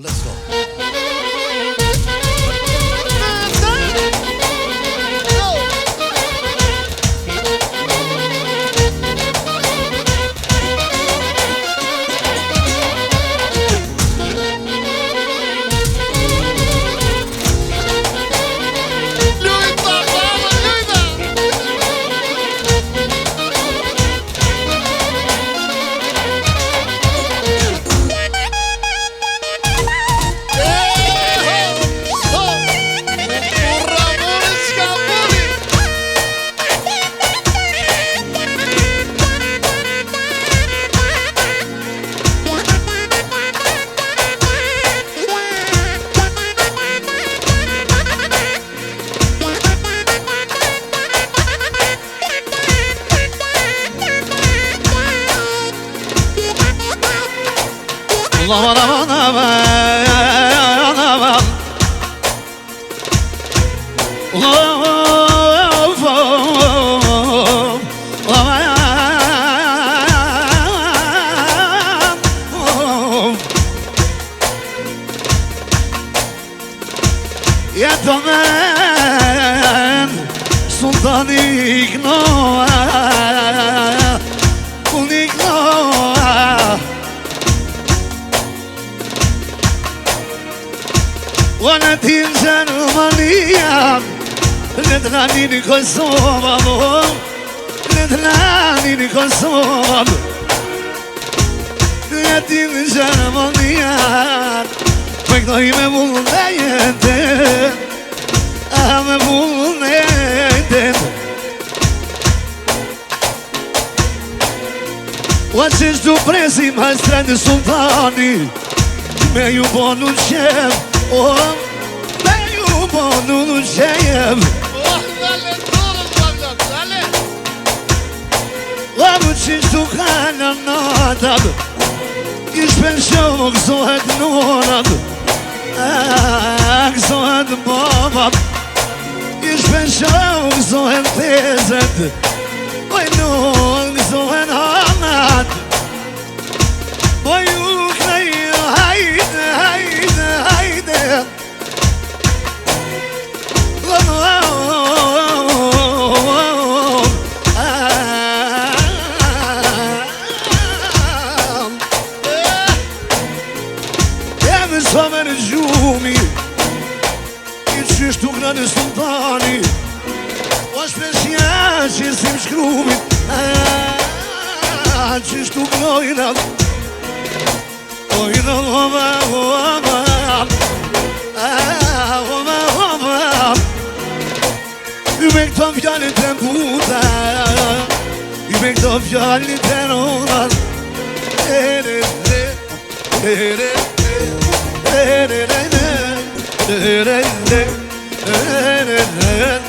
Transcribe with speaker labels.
Speaker 1: Let's go.
Speaker 2: Jetomen sultanik noa unik noa Wana tin Germania Letlani ni Kosova Letlani ni Kosova Tin Germania Pekto ime vullnejete me vullnejete Ua qesh du presim hajstreni sultani Me ju bonu qem me ju bonu qem
Speaker 1: Dale, todos, Pablo, dale.
Speaker 2: Ua mu qesh du kalla natat Ish pensho gëzohet nonat gëzohet babat Ish pensho gëzohet tezet Oj non gëzohet hanat Oj u knaj hajde, hajde, hajde Sa me në gjumi I qyshtu kënë sultani O shpeshja që si më shkrumit Qyshtu kënojnat Ojnë ova, ova Ova, ova I me këto fjallit e puta I me këto fjallit e nonat Re